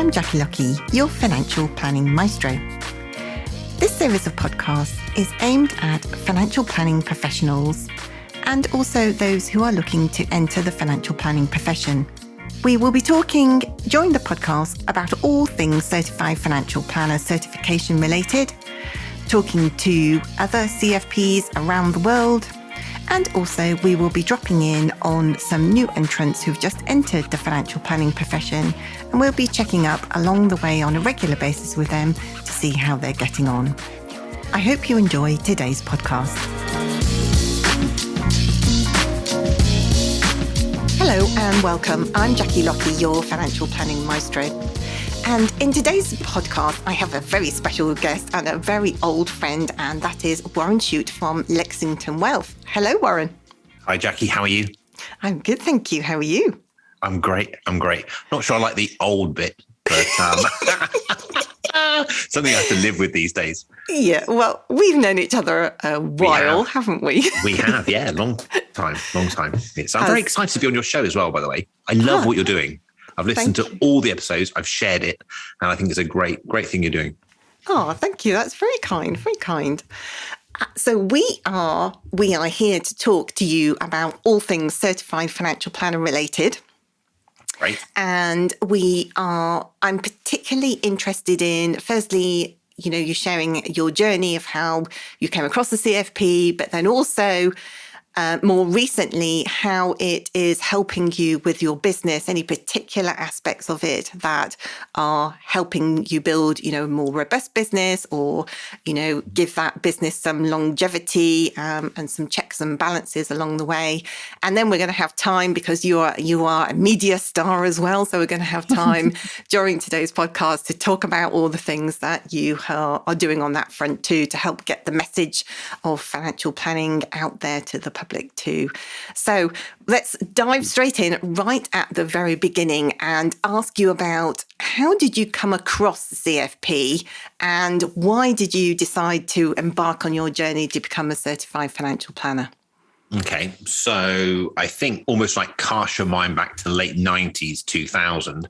I'm Jackie Lucky, your financial planning maestro. This series of podcasts is aimed at financial planning professionals and also those who are looking to enter the financial planning profession. We will be talking during the podcast about all things certified financial planner certification related, talking to other CFPs around the world, and also we will be dropping in on some new entrants who've just entered the financial planning profession, and we'll be checking up along the way on a regular basis with them to see how they're getting on. I hope you enjoy today's podcast. Hello and welcome. I'm Jackie Lucky, your financial planning maestro. And in today's podcast, I have a very special guest and a very old friend, and that is Warren Shute from Lexington Wealth. Hello, Warren. Hi, Jackie. How are you? I'm good, thank you. How are you? I'm great. Not sure I like the old bit, but something I have to live with these days. Yeah, well, we've known each other a while, haven't we? We have, yeah, long time. I'm very excited to be on your show as well, by the way. I love what you're doing. I've listened to all the episodes, I've shared it, and I think it's a great thing you're doing. Oh, thank you. That's very kind, very kind. So we are here to talk to you about all things certified financial planner related. Right. And I'm particularly interested in, firstly, you're sharing your journey of how you came across the CFP, but then also more recently, how it is helping you with your business, any particular aspects of it that are helping you build, a more robust business or, give that business some longevity and some checks and balances along the way. And then we're going to have time, because you are a media star as well. So we're going to have time during today's podcast to talk about all the things that you are doing on that front too, to help get the message of financial planning out there to the public too. So let's dive straight in right at the very beginning and ask you about, how did you come across the CFP and why did you decide to embark on your journey to become a certified financial planner? Okay, so I think almost like cast your mind back to the late 90s, 2000.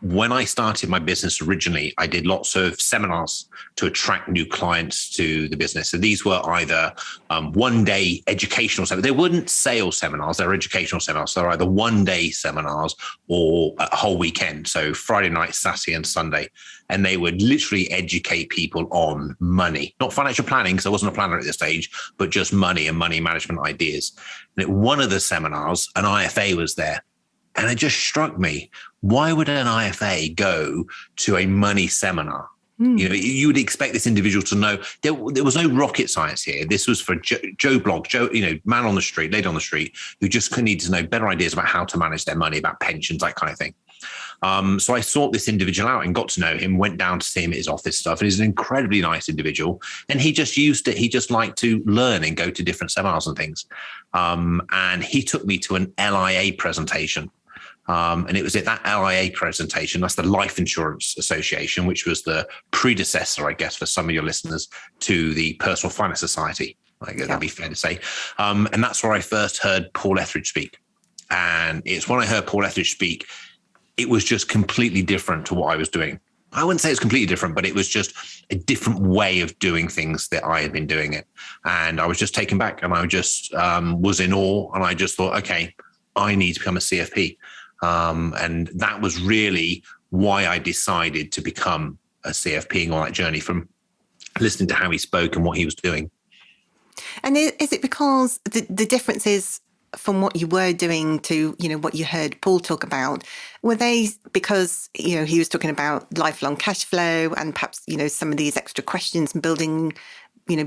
When I started my business originally, I did lots of seminars to attract new clients to the business. So these were either one-day educational seminars. They weren't sales seminars, they were educational seminars. So they're either one-day seminars or a whole weekend. So Friday night, Saturday and Sunday. And they would literally educate people on money, not financial planning, because I wasn't a planner at this stage, but just money and money management ideas. And at one of the seminars, an IFA was there. And it just struck me, why would an IFA go to a money seminar? You would expect this individual to know there was no rocket science here. This was for Joe Blogg, man on the street, lady on the street, who just needed to know better ideas about how to manage their money, about pensions, that kind of thing. So I sought this individual out and got to know him, went down to see him at his office stuff. And he's an incredibly nice individual. And he just used it. He just liked to learn and go to different seminars and things. And he took me to an LIA presentation. And it was at that LIA presentation, that's the Life Insurance Association, which was the predecessor, I guess, for some of your listeners, to the Personal Finance Society. I guess that'd be fair to say. And that's where I first heard Paul Etheridge speak. And it's when I heard Paul Etheridge speak, it was just completely different to what I was doing. I wouldn't say it's completely different, but it was just a different way of doing things that I had been doing it. And I was just taken back, and I just was in awe. And I just thought, okay, I need to become a CFP. And that was really why I decided to become a CFP on that journey, from listening to how he spoke and what he was doing. And is it because the differences from what you were doing to, what you heard Paul talk about, were they because, he was talking about lifelong cash flow and perhaps, some of these extra questions and building,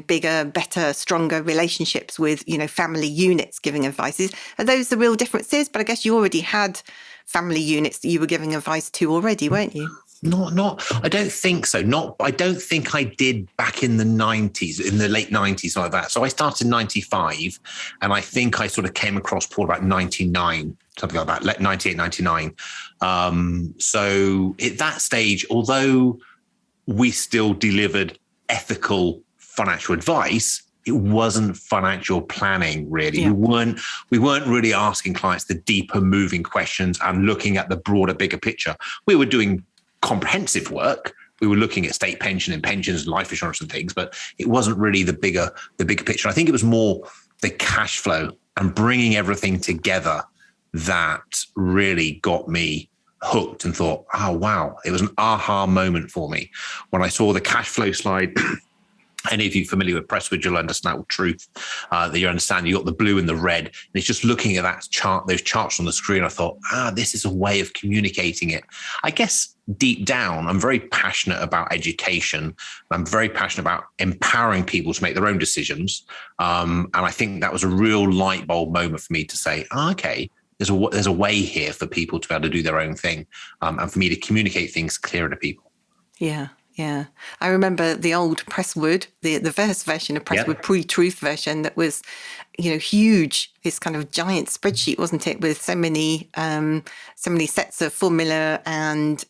bigger, better, stronger relationships with, family units giving advice? Are those the real differences? But I guess you already had family units that you were giving advice to already, weren't you? I don't think so. I don't think I did back in the 90s, in the late 90s, like that. So I started in 95, and I think I sort of came across Paul about 99, something like that, 98, 99. So at that stage, although we still delivered ethical financial advice, it wasn't financial planning, really. Yeah. We weren't really asking clients the deeper moving questions and looking at the broader, bigger picture. We were doing comprehensive work. We were looking at state pension and pensions and life insurance and things, but it wasn't really the bigger picture. I think it was more the cash flow and bringing everything together that really got me hooked and thought, oh, wow. It was an aha moment for me when I saw the cash flow slide. Any of you familiar with Presswood, you'll understand truth, that you understand you got the blue and the red. And it's just looking at that chart, those charts on the screen. I thought, this is a way of communicating it. I guess deep down, I'm very passionate about education. I'm very passionate about empowering people to make their own decisions. And I think that was a real light bulb moment for me to say, okay, there's a way here for people to be able to do their own thing, and for me to communicate things clearer to people. Yeah. Yeah. I remember the old Presswood, the first version of Presswood, pre-truth version that was, huge, this kind of giant spreadsheet, wasn't it? With so many sets of formula and,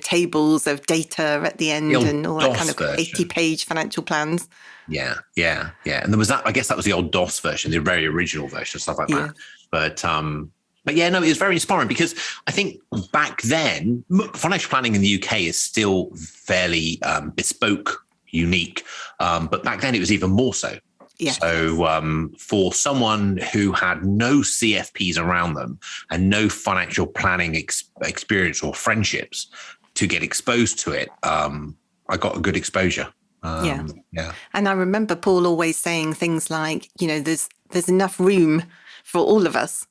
tables of data at the end and all that kind of 80-page financial plans. Yeah. And there was that, I guess that was the old DOS version, the very original version, stuff like that. But yeah, no, it was very inspiring because I think back then, financial planning in the UK is still fairly bespoke, unique. But back then it was even more so. Yeah. So for someone who had no CFPs around them and no financial planning experience or friendships to get exposed to it, I got a good exposure. Yeah. And I remember Paul always saying things like, there's enough room for all of us.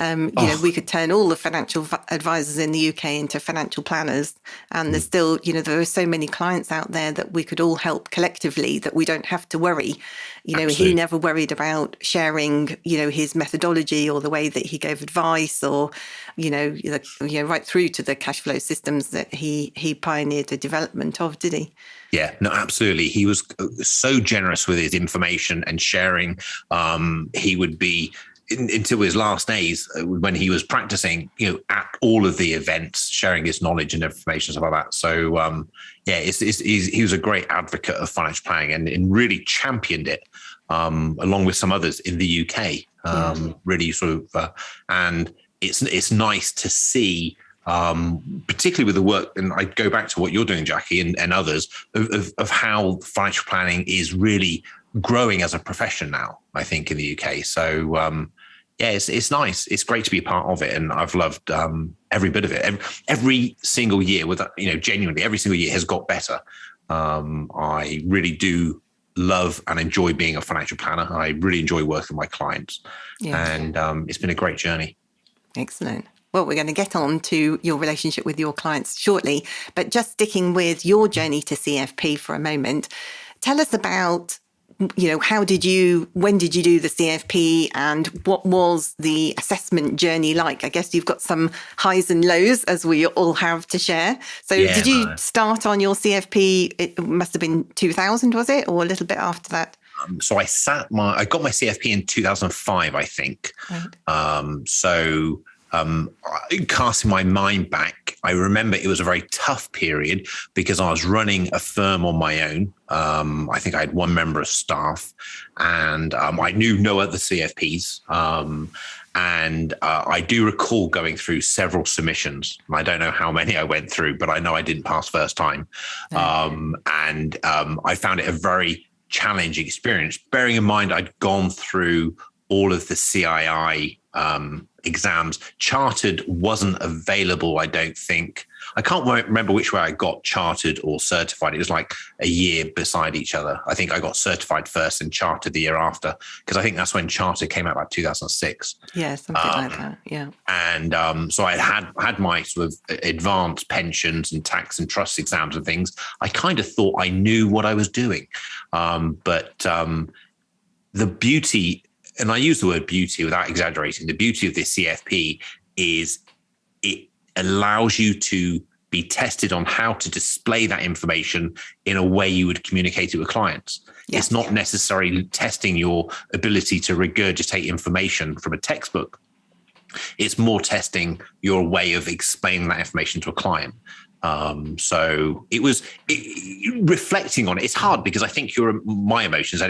We could turn all the financial advisors in the UK into financial planners. And there's still, there are so many clients out there that we could all help collectively that we don't have to worry. Absolutely. He never worried about sharing, his methodology or the way that he gave advice or, right through to the cash flow systems that he pioneered the development of, did he? Yeah, no, absolutely. He was so generous with his information and sharing. He would be until his last days when he was practicing, at all of the events, sharing his knowledge and information, stuff like that. So, he was a great advocate of financial planning and really championed it, along with some others in the UK. Really sort of, and it's nice to see. Particularly with the work, and I go back to what you're doing, Jackie, and others, of how financial planning is really growing as a profession now, I think, in the UK. So, it's nice. It's great to be a part of it. And I've loved every bit of it. Every single year, genuinely, every single year has got better. I really do love and enjoy being a financial planner. I really enjoy working with my clients. And it's been a great journey. Excellent. Well, we're going to get on to your relationship with your clients shortly, but just sticking with your journey to CFP for a moment, tell us about, when did you do the CFP and what was the assessment journey like? I guess you've got some highs and lows, as we all have to share. So did you start on your CFP? It must have been 2000, was it? Or a little bit after that? So I got my CFP in 2005, I think. Right. Casting my mind back, I remember it was a very tough period because I was running a firm on my own. I think I had one member of staff and I knew no other CFPs. And I do recall going through several submissions. I don't know how many I went through, but I know I didn't pass first time. I found it a very challenging experience, bearing in mind I'd gone through all of the CII exams. Chartered wasn't available, I don't think. I can't remember which way I got, chartered or certified. It was like a year beside each other. I think I got certified first and chartered the year after, because I think that's when chartered came out, about 2006. Yeah, something like that. Yeah. And so I had my sort of advanced pensions and tax and trust exams and things. I kind of thought I knew what I was doing. But the beauty, and I use the word beauty without exaggerating, the beauty of this CFP is it allows you to be tested on how to display that information in a way you would communicate it with clients. Yes. It's not necessarily testing your ability to regurgitate information from a textbook. It's more testing your way of explaining that information to a client. So it was reflecting on it. It's hard because I think my emotions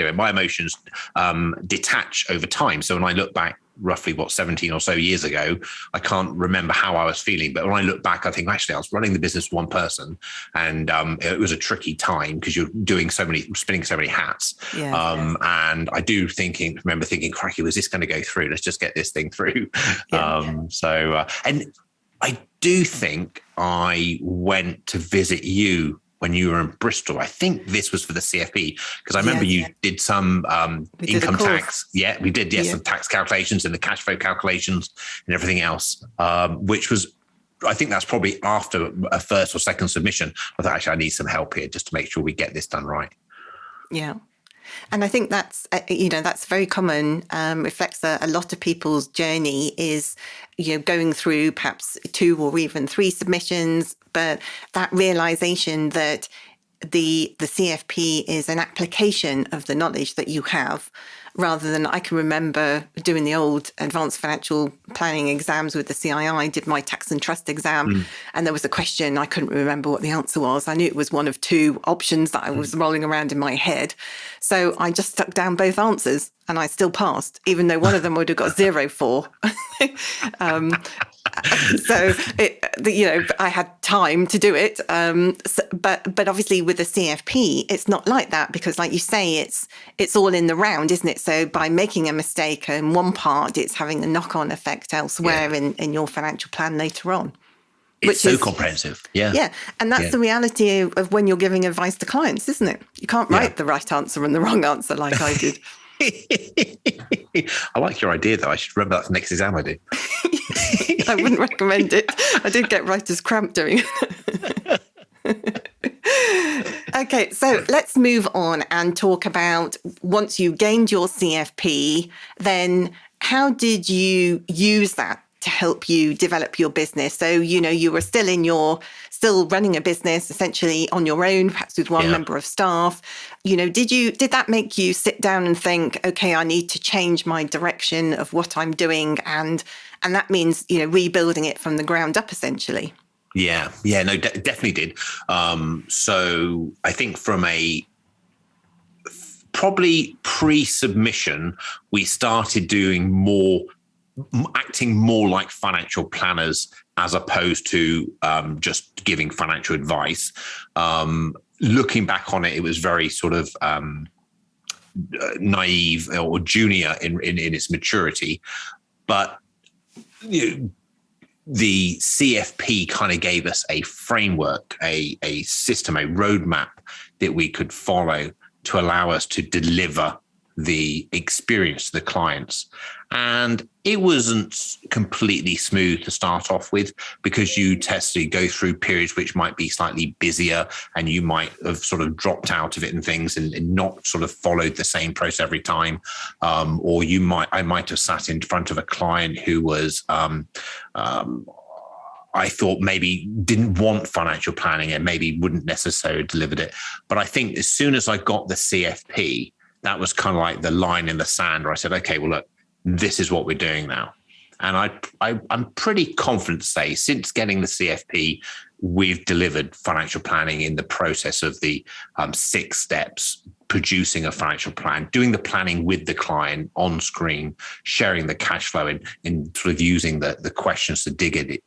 detach over time. So when I look back roughly 17 or so years ago. I can't remember how I was feeling, but when I look back, I think actually I was running the business with one person, and it was a tricky time because you're doing spinning so many hats. And I do remember thinking, cracky, was this going to go through? Let's just get this thing through. And I do think I went to visit you when you were in Bristol. I think this was for the CFP, because I remember you did some income tax. Yeah, we did. Yes, some tax calculations and the cash flow calculations and everything else, which was, I think that's probably after a first or second submission. I thought, actually, I need some help here just to make sure we get this done right. Yeah. And I think that's, that's very common, reflects a lot of people's journey is, going through perhaps 2 or even 3 submissions, but that realization that the CFP is an application of the knowledge that you have, rather than, I can remember doing the old advanced financial planning exams with the CII, did my tax and trust exam, and there was a question, I couldn't remember what the answer was. I knew it was one of 2 options that I was rolling around in my head. So I just stuck down both answers and I still passed, even though one of them would have got 0 for. So, I had time to do it. But obviously with the CFP, it's not like that, because like you say, it's all in the round, isn't it? So by making a mistake in one part, it's having a knock-on effect elsewhere in your financial plan later on. It's so comprehensive. Yeah. Yeah. And that's the reality of when you're giving advice to clients, isn't it? You can't write the right answer and the wrong answer like I did. I like your idea, though. I should remember that for the next exam I do. I wouldn't recommend it. I did get writer's cramp doing it. Okay, so let's move on and talk about, once you gained your CFP, then how did you use that to help you develop your business? So, you were still running a business essentially on your own, perhaps with one member of staff. Did that make you sit down and think, okay, I need to change my direction of what I'm doing? And that means, rebuilding it from the ground up, essentially. Yeah, no, definitely did. So I think from probably pre-submission, we started acting more like financial planners as opposed to just giving financial advice. Looking back on it, it was very sort of naive or junior in its maturity. But the CFP kind of gave us a framework, a system, a roadmap that we could follow to allow us to deliver the experience to the clients. And it wasn't completely smooth to start off with, because you go through periods which might be slightly busier, and you might have sort of dropped out of it and things and not sort of followed the same process every time. Or I might have sat in front of a client who was, I thought maybe didn't want financial planning and maybe wouldn't necessarily delivered it. But I think as soon as I got the CFP, that was kind of like the line in the sand where I said, okay, well, look, this is what we're doing now. And I'm pretty confident to say, since getting the CFP, we've delivered financial planning in the process of the 6 steps, producing a financial plan, doing the planning with the client on screen, sharing the cash flow, and sort of using the questions to dig a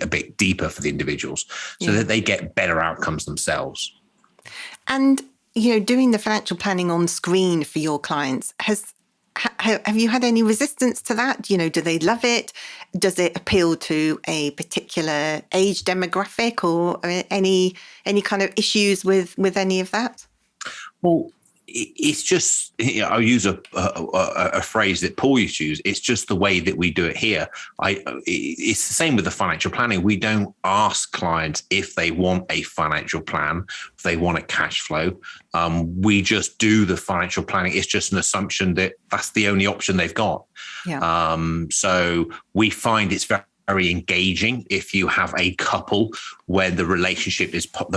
bit deeper for the individuals so that they get better outcomes themselves. And, doing the financial planning on screen for your clients, have you had any resistance to that? Do they love it? Does it appeal to a particular age demographic, or any kind of issues with any of that? Well, it's just, I'll use a phrase that Paul used to use. It's just the way that we do it here. It's the same with the financial planning. We don't ask clients if they want a financial plan, if they want a cash flow. We just do the financial planning. It's just an assumption that that's the only option they've got. Yeah. So we find it's very engaging if you have a couple where the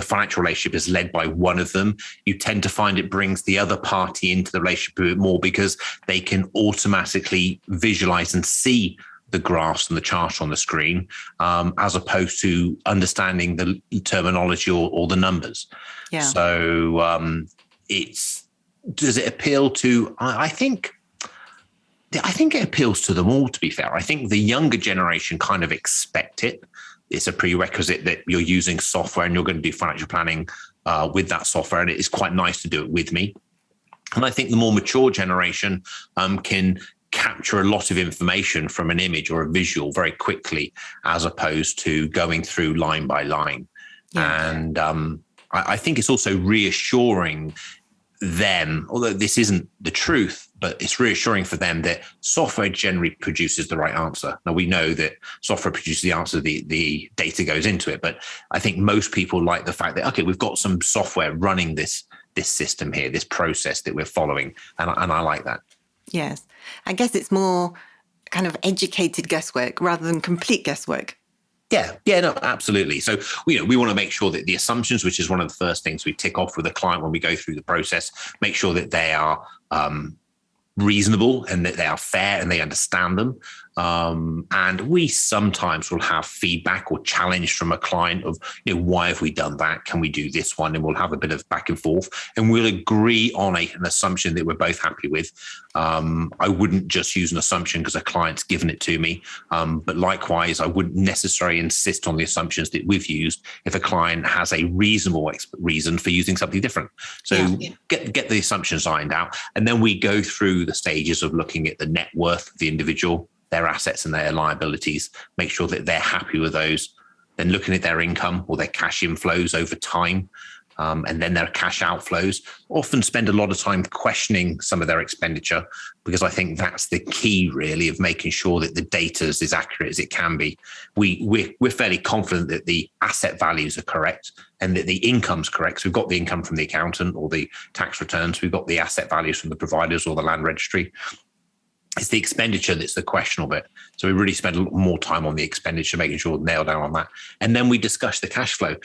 financial relationship is led by one of them. You tend to find it brings the other party into the relationship a bit more, because they can automatically visualize and see the graphs and the chart on the screen, as opposed to understanding the terminology or the numbers. Yeah. So does it appeal to, I think I think it appeals to them all, to be fair. I think the younger generation kind of expect it. It's a prerequisite that you're using software and you're going to do financial planning with that software. And it is quite nice to do it with me. And I think the more mature generation can capture a lot of information from an image or a visual very quickly, as opposed to going through line by line. Yeah. And I think it's also reassuring them, although this isn't the truth, but it's reassuring for them that software generally produces the right answer. Now, we know that software produces the answer, the data goes into it, but I think most people like the fact that, okay, we've got some software running this system here, this process that we're following, and I like that. Yes. I guess it's more kind of educated guesswork rather than complete guesswork. Yeah, no, absolutely. So we want to make sure that the assumptions, which is one of the first things we tick off with a client when we go through the process, make sure that they are reasonable and that they are fair and they understand them. And we sometimes will have feedback or challenge from a client of, why have we done that? Can we do this one? And we'll have a bit of back and forth and we'll agree on an assumption that we're both happy with. I wouldn't just use an assumption because a client's given it to me. But likewise, I wouldn't necessarily insist on the assumptions that we've used if a client has a reasonable reason for using something different. So get the assumptions ironed out. And then we go through the stages of looking at the net worth of the individual, their assets and their liabilities, make sure that they're happy with those, then looking at their income or their cash inflows over time, and then their cash outflows. Often spend a lot of time questioning some of their expenditure, because I think that's the key really of making sure that the data is as accurate as it can be. We're fairly confident that the asset values are correct and that the income's correct. So we've got the income from the accountant or the tax returns. We've got the asset values from the providers or the land registry. It's the expenditure that's the questionable bit. So we really spend a lot more time on the expenditure, making sure we're nailed down on that. And then we discuss the cash flow.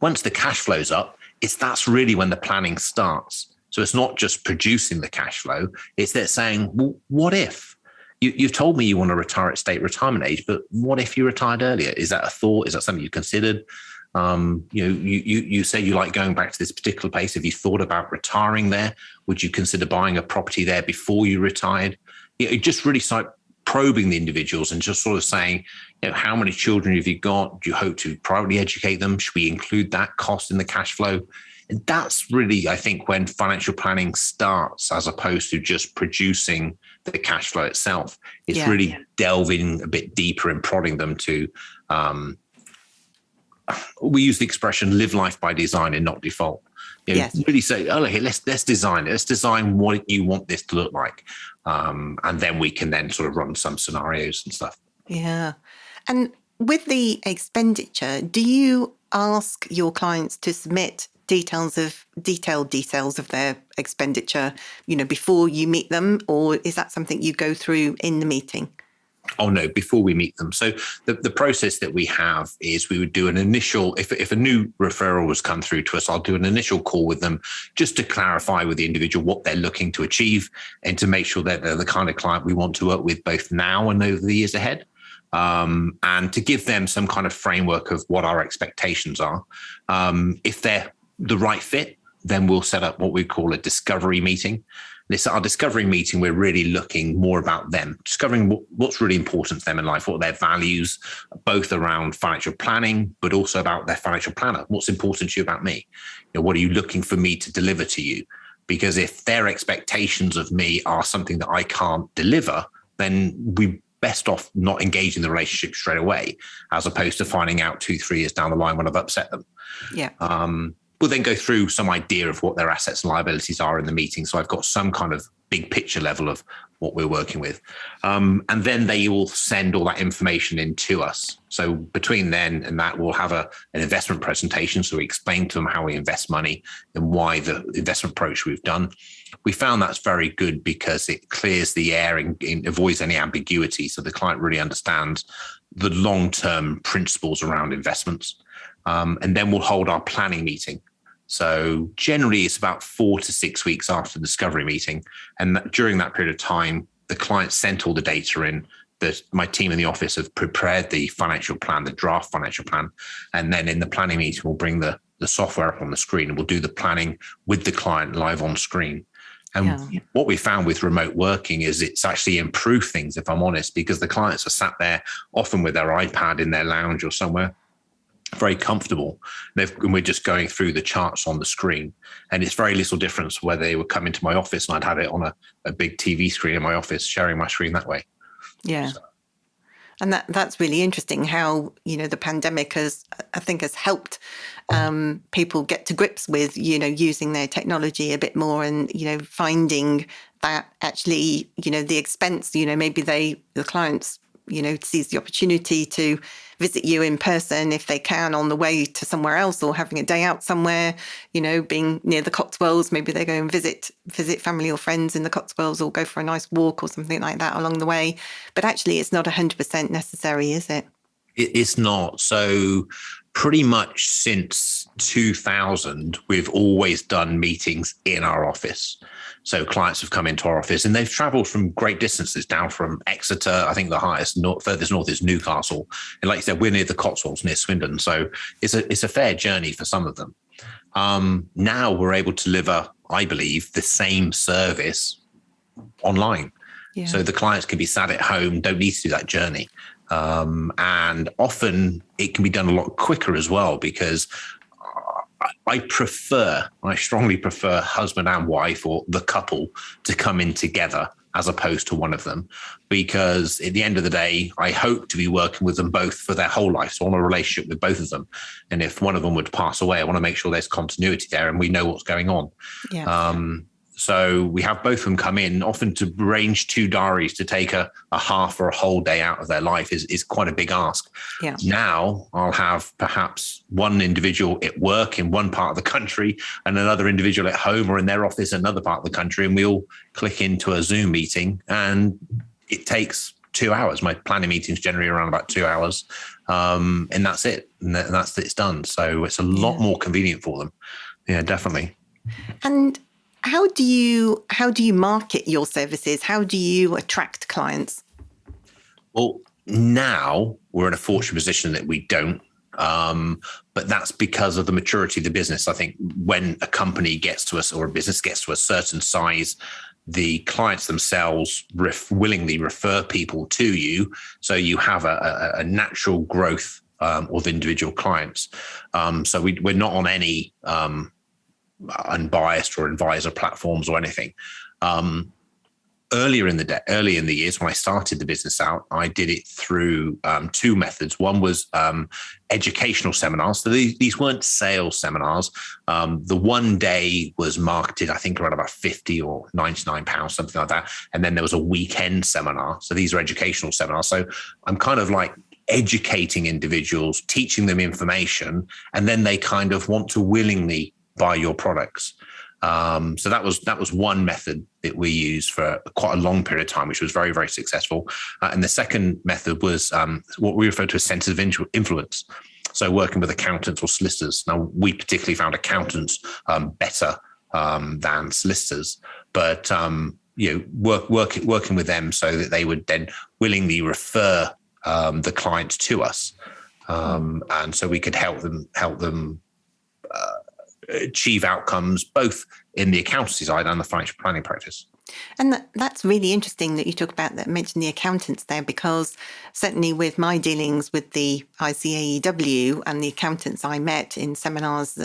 Once the cash flow's up, that's really when the planning starts. So it's not just producing the cash flow. It's that saying, well, what if? You've told me you want to retire at state retirement age, but what if you retired earlier? Is that a thought? Is that something you considered? You say you like going back to this particular place. Have you thought about retiring there? Would you consider buying a property there before you retired? It just really start probing the individuals and just sort of saying, how many children have you got? Do you hope to privately educate them? Should we include that cost in the cash flow? And that's really, I think, when financial planning starts, as opposed to just producing the cash flow itself. It's really delving a bit deeper and prodding them to, we use the expression live life by design and not default. Really say, okay, let's design it. Let's design what you want this to look like. And then we can then sort of run some scenarios and stuff. Yeah. And with the expenditure, do you ask your clients to submit detailed details of their expenditure, before you meet them? Or is that something you go through in the meeting? Oh, no, before we meet them. So the process that we have is we would do an initial, if a new referral was come through to us, I'll do an initial call with them just to clarify with the individual what they're looking to achieve and to make sure that they're the kind of client we want to work with both now and over the years ahead. And to give them some kind of framework of what our expectations are. If they're the right fit, then we'll set up what we call a discovery meeting. Our discovery meeting, we're really looking more about them, discovering what's really important to them in life, what are their values, both around financial planning, but also about their financial planner. What's important to you about me? What are you looking for me to deliver to you? Because if their expectations of me are something that I can't deliver, then we best off not engaging the relationship straight away, as opposed to finding out 2-3 years down the line when I've upset them. Yeah. We'll then go through some idea of what their assets and liabilities are in the meeting. So I've got some kind of big picture level of what we're working with. And then they will send all that information in to us. So between then and that, we'll have an investment presentation. So we explain to them how we invest money and why the investment approach we've done. We found that's very good because it clears the air and avoids any ambiguity. So the client really understands the long-term principles around investments. And then we'll hold our planning meeting. So generally it's about 4 to 6 weeks after the discovery meeting. And during that period of time, the client sent all the data in. My team in the office have prepared the financial plan, the draft financial plan. And then in the planning meeting, we'll bring the software up on the screen and we'll do the planning with the client live on screen. And Yeah. what we found with remote working is it's actually improved things, if I'm honest, because the clients are sat there often with their iPad in their lounge or somewhere, very comfortable. And we're just going through the charts on the screen. And it's very little difference whether they would come into my office and I'd have it on a big TV screen in my office, sharing my screen that way. Yeah. And that's really interesting how, the pandemic has helped people get to grips with, using their technology a bit more and, finding that actually, the expense, maybe the clients, sees the opportunity to visit you in person if they can on the way to somewhere else, or having a day out somewhere, being near the Cotswolds. Maybe they go and visit family or friends in the Cotswolds, or go for a nice walk or something like that along the way. But actually, it's not 100% necessary, is it? It's not. So pretty much since 2000, we've always done meetings in our office. So clients have come into our office and they've traveled from great distances, down from Exeter. I think the furthest north is Newcastle. And like you said, we're near the Cotswolds, near Swindon. So it's a fair journey for some of them. Now we're able to deliver, I believe, the same service online. Yeah. So the clients can be sat at home, don't need to do that journey. And often it can be done a lot quicker as well, because I strongly prefer husband and wife, or the couple, to come in together as opposed to one of them, because at the end of the day, I hope to be working with them both for their whole life. So I want a relationship with both of them. And if one of them would pass away, I want to make sure there's continuity there and we know what's going on. Yeah. So we have both of them come in, often to arrange 2 diaries to take a half or a whole day out of their life is quite a big ask. Yeah. Now I'll have perhaps one individual at work in one part of the country and another individual at home or in their office in another part of the country. And we all click into a Zoom meeting and it takes 2 hours. My planning meetings generally around about 2 hours. And that's it. And it's done. So it's a lot more convenient for them. Yeah, definitely. And how do you market your services? How do you attract clients? Well, now we're in a fortunate position that we don't, but that's because of the maturity of the business. I think when a company gets to us, or a business gets to a certain size, the clients themselves willingly refer people to you. So you have a natural growth of individual clients. So we're not on any unbiased or advisor platforms or anything. Early in the years when I started the business out, I did it through 2 methods. One was educational seminars. So these weren't sales seminars. The one day was marketed, I think, around about 50 or 99 pounds, something like that. And then there was a weekend seminar. So these are educational seminars. So I'm kind of like educating individuals, teaching them information, and then they kind of want to willingly buy your products. So that was one method that we used for quite a long period of time, which was very, very successful. And the second method was what we refer to as centers of influence. So working with accountants or solicitors. Now, we particularly found accountants better than solicitors, but working with them so that they would then willingly refer the clients to us, and so we could help them achieve outcomes both in the accountancy side and the financial planning practice. And that's really interesting that you talk about that, mention the accountants there, because certainly with my dealings with the ICAEW and the accountants I met in seminars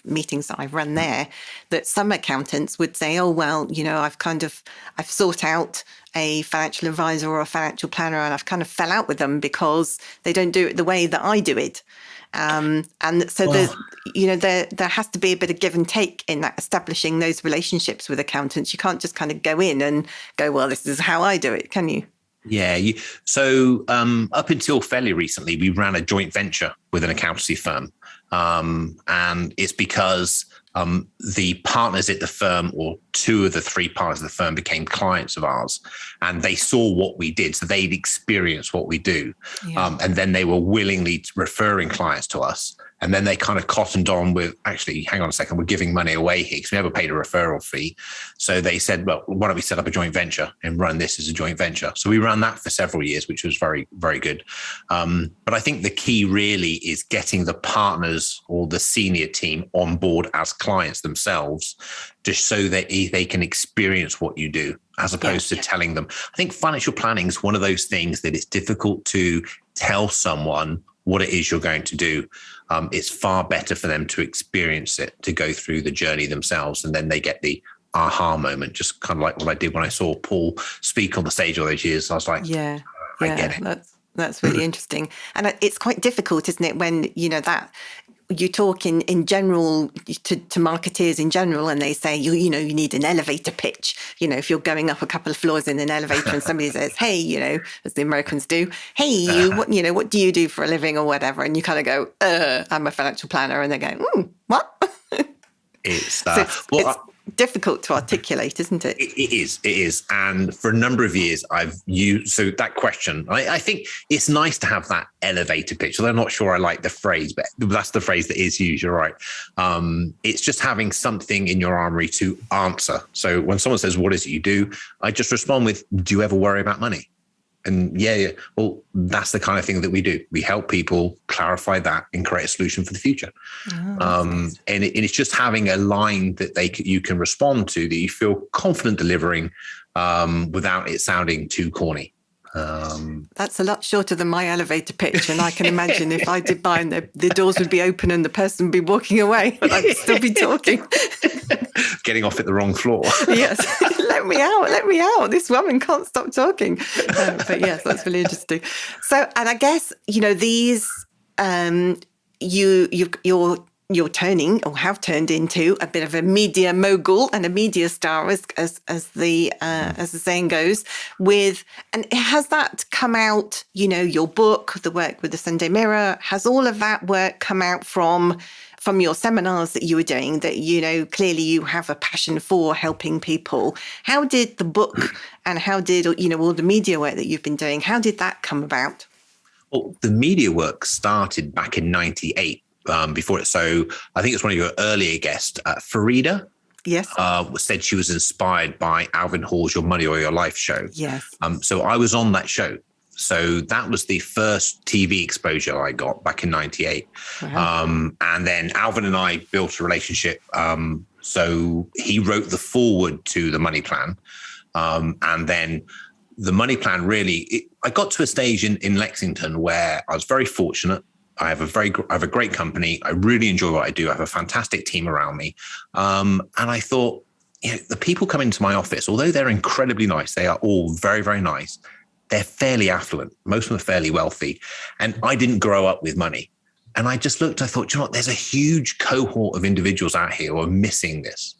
meetings that I've run there, that some accountants would say, oh, well, I've sought out a financial advisor or a financial planner and I've kind of fell out with them because they don't do it the way that I do it. And so there has to be a bit of give and take in that, establishing those relationships with accountants. You can't just kind of go in and go, well, this is how I do it, can you? Yeah. So up until fairly recently, we ran a joint venture with an accountancy firm. And it's because the partners at the firm, or 2 of the 3 partners of the firm, became clients of ours, and they saw what we did. So they'd experienced what we do. Yeah. And then they were willingly referring clients to us. And then they kind of cottoned on with, actually, hang on a second, we're giving money away here because we never paid a referral fee. So they said, well, why don't we set up a joint venture and run this as a joint venture? So we ran that for several years, which was very, very good. But I think the key really is getting the partners or the senior team on board as clients themselves, just so that they can experience what you do, as opposed to telling them. I think financial planning is one of those things that it's difficult to tell someone what it is you're going to do. It's far better for them to experience it, to go through the journey themselves, and then they get the aha moment, just kind of like what I did when I saw Paul speak on the stage all those years. I was like, I get it. That's really interesting. And it's quite difficult, isn't it, when, that you talk in general to marketeers in general, and they say, you need an elevator pitch. If you're going up a couple of floors in an elevator and somebody says, hey, as the Americans do, hey, what do you do for a living or whatever? And you kind of go, I'm a financial planner. And they go, what? It's it's difficult to articulate, isn't it? It is. And for a number of years, I've used, so that question, I think it's nice to have that elevator pitch, although I'm not sure I like the phrase, but that's the phrase that is used, you're right. It's just having something in your armory to answer. So when someone says, what is it you do? I just respond with, do you ever worry about money? And well, that's the kind of thing that we do. We help people clarify that and create a solution for the future. And it's just having a line that you can respond to, that you feel confident delivering without it sounding too corny. That's a lot shorter than my elevator pitch, and I can imagine if I did mine, the doors would be open and the person would be walking away, and I'd still be talking. Getting off at the wrong floor. Yes, let me out. This woman can't stop talking. But yes, that's really interesting. So, and I guess these you're turning or have turned into a bit of a media mogul and a media star, as the saying goes. And has that come out? Your book, the work with the Sunday Mirror, has all of that work come out from your seminars that you were doing? That clearly you have a passion for helping people. How did the book and how did all the media work that you've been doing? How did that come about? Well, the media work started back in '98. Before it. So I think it's one of your earlier guests, Farida. Yes. Said she was inspired by Alvin Hall's Your Money or Your Life show. Yes. So I was on that show. So that was the first TV exposure I got back in '98. Wow. And then Alvin and I built a relationship. So he wrote the foreword to the money plan. And then the money plan I got to a stage in Lexington where I was very fortunate. I have a great company. I really enjoy what I do. I have a fantastic team around me. And I thought, the people come into my office, although they're incredibly nice, they are all very, very nice. They're fairly affluent. Most of them are fairly wealthy. And I didn't grow up with money. And I just looked, I thought, you know what, there's a huge cohort of individuals out here who are missing this.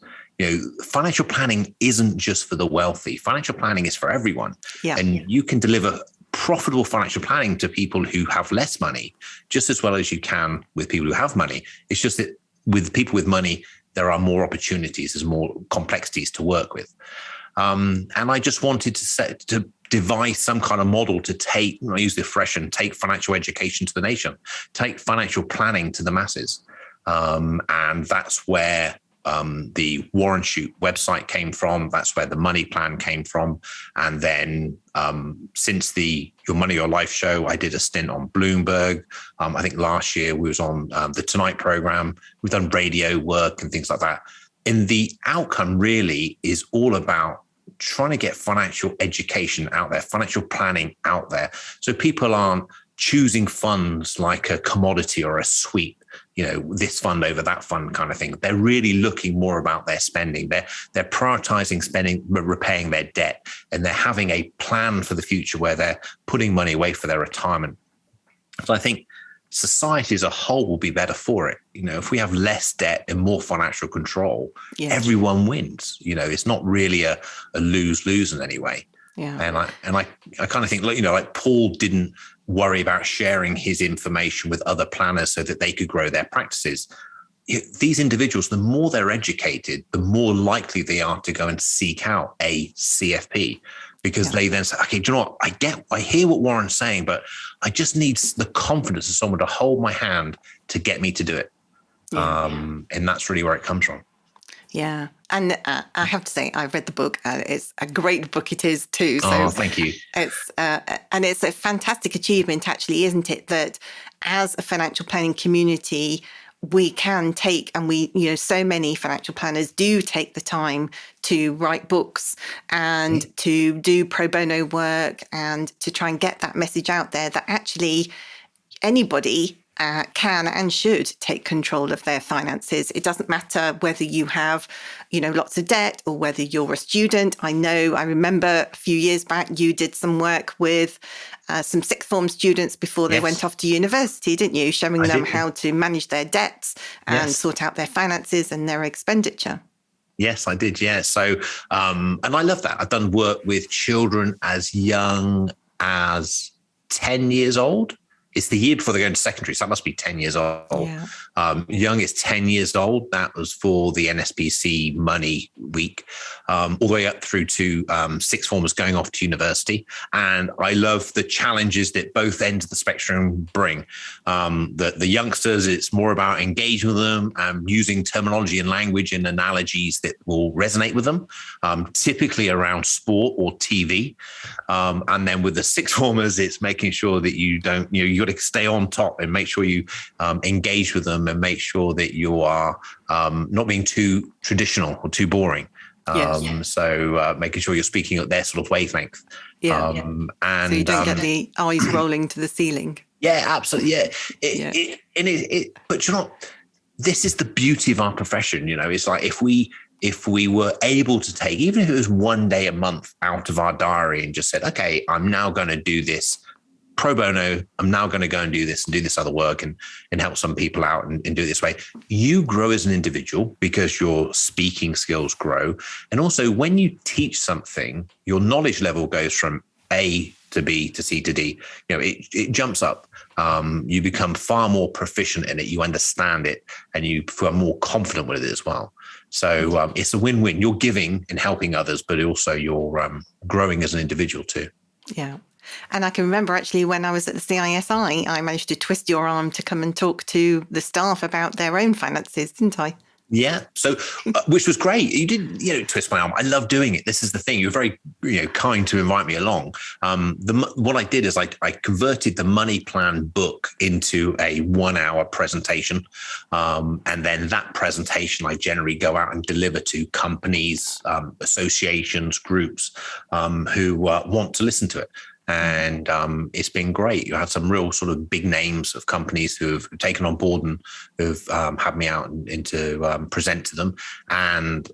Financial planning isn't just for the wealthy. Financial planning is for everyone. Yeah. And you can deliver profitable financial planning to people who have less money just as well as you can with people who have money. It's just that with people with money, there are more opportunities, there's more complexities to work with. And I just wanted to devise some kind of model to take, I use the expression, take financial education to the nation, take financial planning to the masses. And that's where the Warren Shoot website came from. That's where the money plan came from. And then since the Your Money, Your Life show, I did a stint on Bloomberg. I think last year we was on the Tonight program. We've done radio work and things like that. And the outcome really is all about trying to get financial education out there, financial planning out there. So people aren't choosing funds like a commodity or a sweep, this fund over that fund kind of thing. They're really looking more about their spending. They're prioritizing spending, repaying their debt, and they're having a plan for the future where they're putting money away for their retirement. So I think society as a whole will be better for it. If we have less debt and more financial control, everyone wins. It's not really a lose-lose in any way. Yeah. And I kind of think, like Paul didn't worry about sharing his information with other planners so that they could grow their practices. These individuals, the more they're educated, the more likely they are to go and seek out a CFP. because they then say, okay, do you know what? I hear what Warren's saying, but I just need the confidence of someone to hold my hand to get me to do it. And that's really where it comes from. Yeah. And I have to say, I've read the book. It's a great book. It is too. So thank you. It's and it's a fantastic achievement, actually, isn't it? That as a financial planning community, we can take, and so many financial planners do take the time to write books and to do pro bono work and to try and get that message out there that actually anybody can and should take control of their finances. It doesn't matter whether you have, lots of debt or whether you're a student. I remember a few years back, you did some work with some sixth form students before they went off to university, didn't you? Showing them how to manage their debts and sort out their finances and their expenditure. Yes, I did. Yeah. So, and I love that. I've done work with children as young as 10 years old. It's the year before they go into secondary, so that must be 10 years old. Yeah. Young is 10 years old. That was for the NSBC Money Week, all the way up through to sixth formers going off to university. And I love the challenges that both ends of the spectrum bring. The youngsters, it's more about engaging with them, using terminology and language and analogies that will resonate with them, typically around sport or TV. And then with the sixth formers, it's making sure that you don't, you got to stay on top and make sure you engage with them and make sure that you are not being too traditional or too boring. So making sure you're speaking at their sort of wavelength. And so you don't get the eyes rolling to the ceiling. Yeah, absolutely. Yeah. But this is the beauty of our profession. It's like if we were able to take, even if it was one day a month out of our diary and just said, okay, I'm now going to do this pro bono, I'm now going to go and do this other work and help some people out and do it this way. You grow as an individual because your speaking skills grow. And also when you teach something, your knowledge level goes from A to B to C to D. It jumps up. You become far more proficient in it. You understand it and you feel more confident with it as well. So it's a win-win. You're giving and helping others, but also you're growing as an individual too. Yeah. And I can remember actually when I was at the CISI, I managed to twist your arm to come and talk to the staff about their own finances, didn't I? Yeah. So, which was great. You didn't, twist my arm. I love doing it. This is the thing. You're very, kind to invite me along. What I did is I converted the money plan book into a 1-hour presentation. And then that presentation, I generally go out and deliver to companies, associations, groups, who want to listen to it. And it's been great. You had some real sort of big names of companies who have taken on board and who've had me out and to present to them. And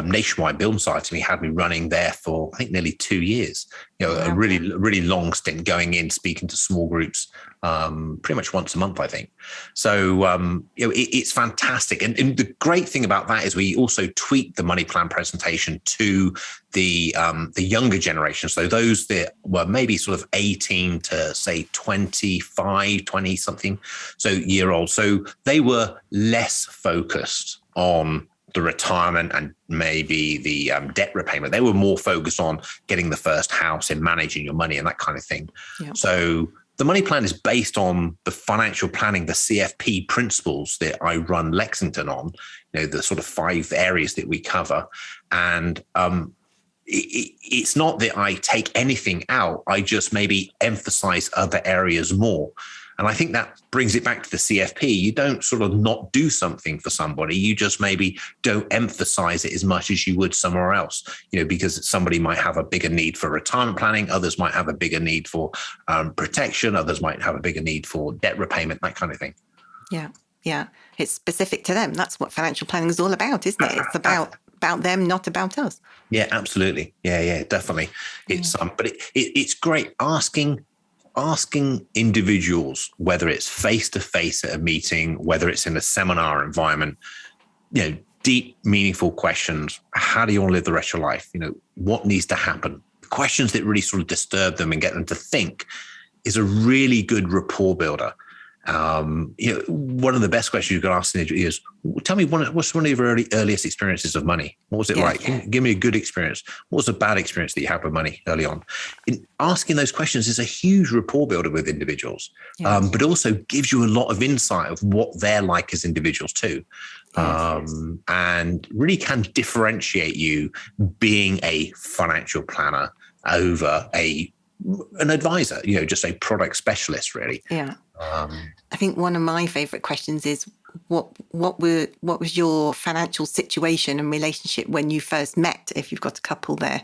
Nationwide Building Society had me running there for, I think, nearly 2 years. A really, really long stint going in, speaking to small groups, pretty much once a month, I think. So, it's fantastic. And the great thing about that is we also tweak the money plan presentation to the younger generation. So those that were maybe sort of 18 to say 25, 20 something, so year old. So they were less focused on the retirement and maybe the debt repayment. They were more focused on getting the first house and managing your money and that kind of thing. Yeah. So the money plan is based on the financial planning, the CFP principles that I run Lexington on, the sort of 5 areas that we cover. And it's not that I take anything out. I just maybe emphasize other areas more. And I think that brings it back to the CFP. You don't sort of not do something for somebody. You just maybe don't emphasize it as much as you would somewhere else, because somebody might have a bigger need for retirement planning. Others might have a bigger need for protection. Others might have a bigger need for debt repayment, that kind of thing. Yeah. Yeah. It's specific to them. That's what financial planning is all about, isn't it? It's about them, not about us. Yeah, absolutely. Yeah, definitely. It's but it's great asking individuals, whether it's face-to-face at a meeting, whether it's in a seminar environment, deep, meaningful questions. How do you want to live the rest of your life? What needs to happen? Questions that really sort of disturb them and get them to think is a really good rapport builder. One of the best questions you can ask an individual is, tell me what's one of your earliest experiences of money? What was it like? Give me a good experience. What was a bad experience that you had with money early on? Asking those questions is a huge rapport builder with individuals, but also gives you a lot of insight of what they're like as individuals too. And really can differentiate you being a financial planner over an advisor, just a product specialist, really. Yeah. I think one of my favorite questions is what was your financial situation and relationship when you first met, if you've got a couple there?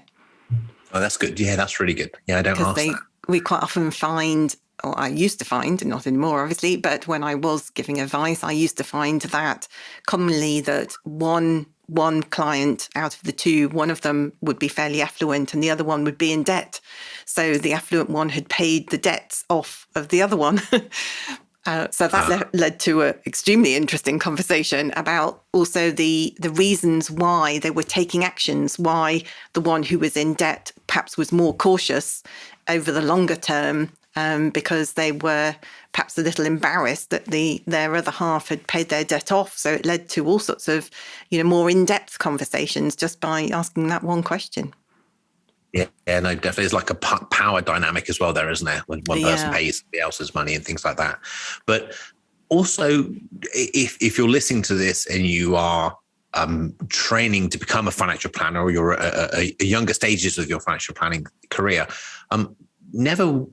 Oh, that's good. Yeah, that's really good. Yeah, I don't ask that. We quite often find, or I used to find, not anymore obviously, but when I was giving advice, I used to find that commonly that one client out of the two, one of them would be fairly affluent and the other one would be in debt. So the affluent one had paid the debts off of the other one. So that led to an extremely interesting conversation about also the reasons why they were taking actions, why the one who was in debt perhaps was more cautious over the longer term, because they were perhaps a little embarrassed that their other half had paid their debt off. So it led to all sorts of, more in-depth conversations just by asking that one question. Yeah, no, definitely. There's like a power dynamic as well there, isn't there? When one person pays somebody else's money and things like that. But also, if you're listening to this and you are training to become a financial planner, or you're at younger stages of your financial planning career, never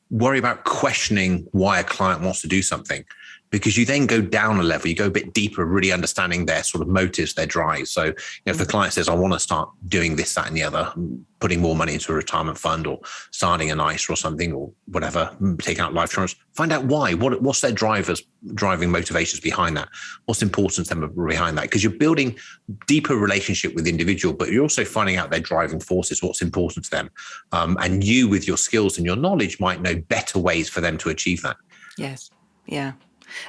worry about questioning why a client wants to do something, because you then go down a level, you go a bit deeper, really understanding their sort of motives, their drives. So if the client says, I want to start doing this, that, and the other, putting more money into a retirement fund or starting an ISA or something or whatever, taking out life insurance, find out why. What's their driving motivations behind that? What's important to them behind that? Because you're building deeper relationship with the individual, but you're also finding out their driving forces, what's important to them. And you, with your skills and your knowledge, might know better ways for them to achieve that. Yes. Yeah.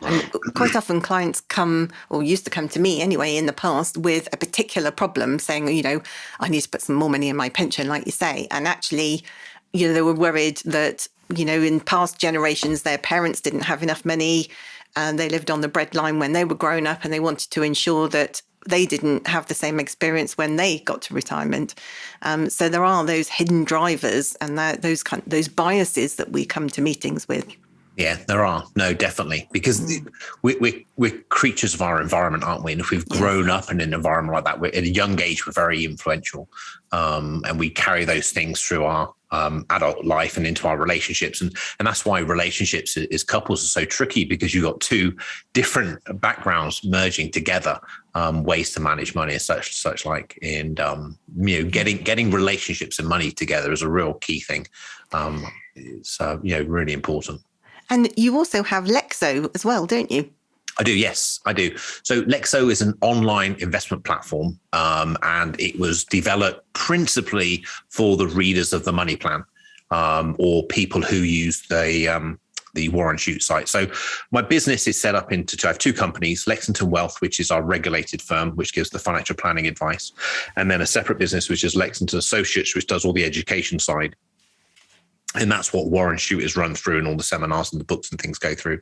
And quite often clients come, or used to come to me anyway in the past, with a particular problem saying, I need to put some more money in my pension, like you say. And actually, they were worried that, in past generations, their parents didn't have enough money and they lived on the breadline when they were growing up, and they wanted to ensure that they didn't have the same experience when they got to retirement. So there are those hidden drivers and those biases that we come to meetings with. Yeah, there are. No, definitely. Because we're creatures of our environment, aren't we? And if we've grown up in an environment like that, we're at a young age, we're very influential. And we carry those things through our adult life and into our relationships. And that's why relationships as couples are so tricky, because you've got two different backgrounds merging together, ways to manage money and such like. And, getting relationships and money together is a real key thing. It's, really important. And you also have Lexo as well, don't you? I do, yes, I do. So Lexo is an online investment platform, and it was developed principally for the readers of the Money Plan, or people who use the Warren Shoot site. So my business is set up I have two companies, Lexington Wealth, which is our regulated firm, which gives the financial planning advice, and then a separate business, which is Lexington Associates, which does all the education side. And that's what Warren Shoot is run through, and all the seminars and the books and things go through.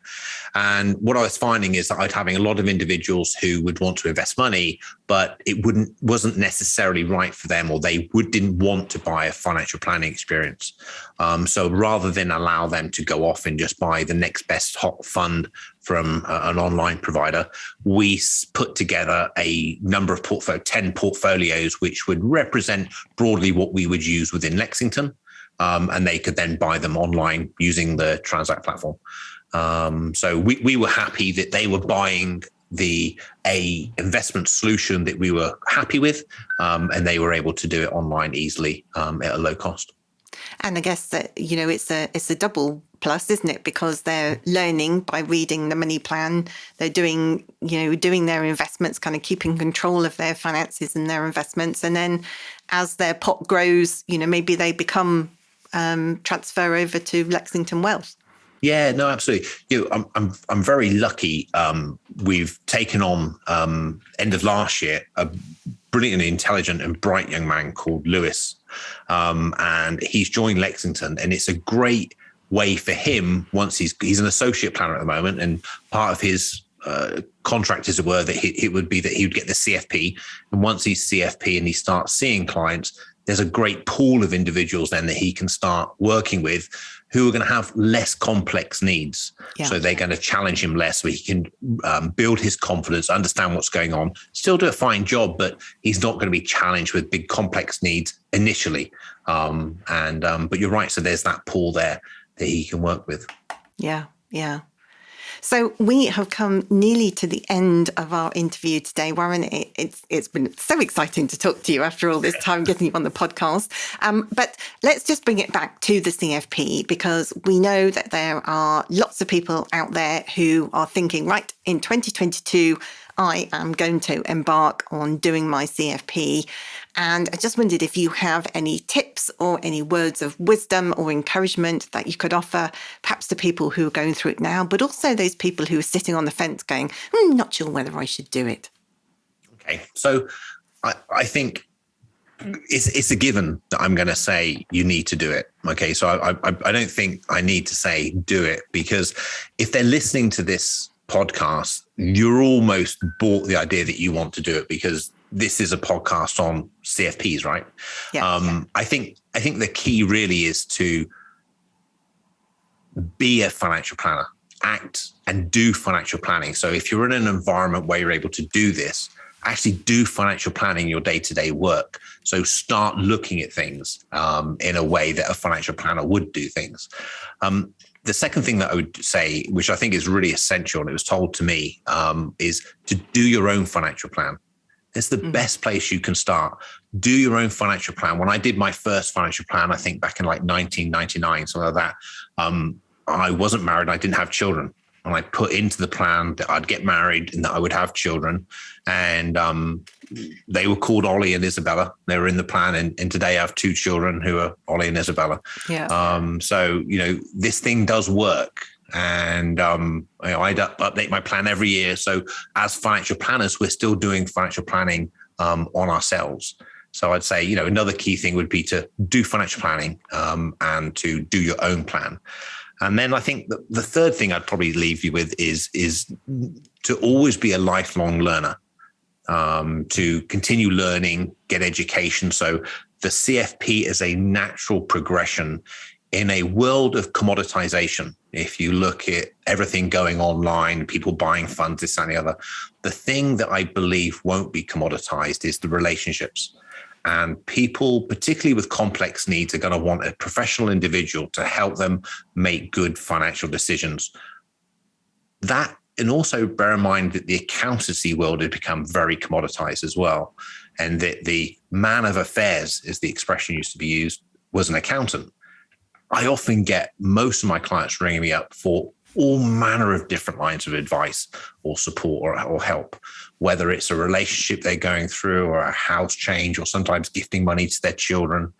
And what I was finding is that I'd having a lot of individuals who would want to invest money, but it wasn't necessarily right for them, or they didn't want to buy a financial planning experience. So rather than allow them to go off and just buy the next best hot fund from an online provider, we put together a number of 10 portfolios, which would represent broadly what we would use within Lexington. And they could then buy them online using the Transact platform. So we were happy that they were buying a investment solution that we were happy with, and they were able to do it online easily at a low cost. And I guess that, it's a double plus, isn't it? Because they're learning by reading the Money Plan. They're doing their investments, kind of keeping control of their finances and their investments. And then as their pot grows, maybe they become transfer over to Lexington Wealth. Yeah, no, absolutely. I'm very lucky. We've taken on end of last year a brilliantly intelligent and bright young man called Lewis, and he's joined Lexington, and it's a great way for him, once he's an associate planner at the moment, and part of his contract, as it were, that it would be that he would get the CFP. And once he's CFP and he starts seeing clients, there's a great pool of individuals then that he can start working with who are going to have less complex needs. Yeah. So they're going to challenge him less, so he can build his confidence, understand what's going on, still do a fine job, but he's not going to be challenged with big complex needs initially. But you're right. So there's that pool there that he can work with. Yeah. Yeah. So we have come nearly to the end of our interview today. Warren, it's been so exciting to talk to you after all this time, getting you on the podcast. But let's just bring it back to the CFP, because we know that there are lots of people out there who are thinking, right, in 2022, I am going to embark on doing my CFP. And I just wondered if you have any tips or any words of wisdom or encouragement that you could offer, perhaps to people who are going through it now, but also those people who are sitting on the fence going, not sure whether I should do it. Okay. So I think it's a given that I'm going to say you need to do it. Okay. So I don't think I need to say do it, because if they're listening to this podcast, you're almost bought the idea that you want to do it, because this is a podcast on CFPs, right? Yeah. I think the key really is to be a financial planner, act and do financial planning. So if you're in an environment where you're able to do this, actually do financial planning in your day-to-day work. So start looking at things in a way that a financial planner would do things. The second thing that I would say, which I think is really essential, and it was told to me, is to do your own financial plan. It's the best place you can start. Do your own financial plan. When I did my first financial plan, I think back in like 1999, something like that, I wasn't married. I didn't have children. And I put into the plan that I'd get married and that I would have children. And they were called Ollie and Isabella. They were in the plan. And today I have two children who are Ollie and Isabella. Yeah. So, this thing does work. And I update my plan every year. So as financial planners, we're still doing financial planning on ourselves. So I'd say, another key thing would be to do financial planning and to do your own plan. And then I think the third thing I'd probably leave you with is to always be a lifelong learner, to continue learning, get education. So the CFP is a natural progression in a world of commoditization. If you look at everything going online, people buying funds, this and the other, the thing that I believe won't be commoditized is the relationships. And people, particularly with complex needs, are going to want a professional individual to help them make good financial decisions. That, and also bear in mind that the accountancy world has become very commoditized as well. And that the man of affairs, as the expression used to be used, was an accountant. I often get most of my clients ringing me up for all manner of different lines of advice or support or help, whether it's a relationship they're going through or a house change or sometimes gifting money to their children.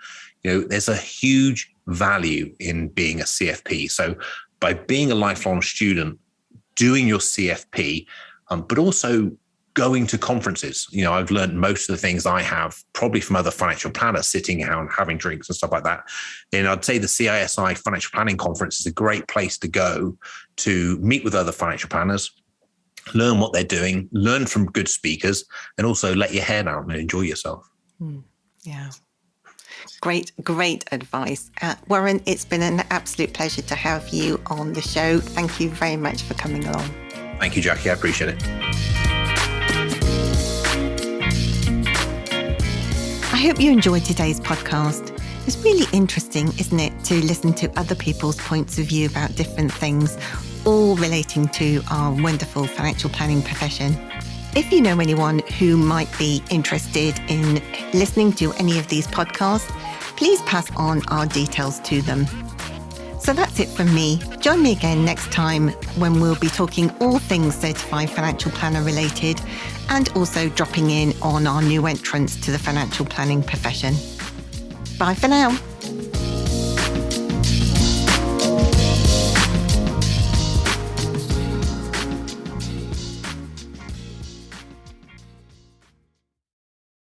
There's a huge value in being a CFP. So by being a lifelong student, doing your CFP, but also going to conferences. I've learned most of the things I have probably from other financial planners sitting down, having drinks and stuff like that. And I'd say the CISI Financial Planning Conference is a great place to go to meet with other financial planners, learn what they're doing, learn from good speakers, and also let your hair down and enjoy yourself. Yeah. Great advice. Warren, it's been an absolute pleasure to have you on the show. Thank you very much for coming along. Thank you, Jackie. I appreciate it. I hope you enjoyed today's podcast. It's really interesting, isn't it, to listen to other people's points of view about different things, all relating to our wonderful financial planning profession. If you know anyone who might be interested in listening to any of these podcasts, please pass on our details to them. So that's it from me. Join me again next time when we'll be talking all things certified financial planner related, and also dropping in on our new entrants to the financial planning profession. Bye for now.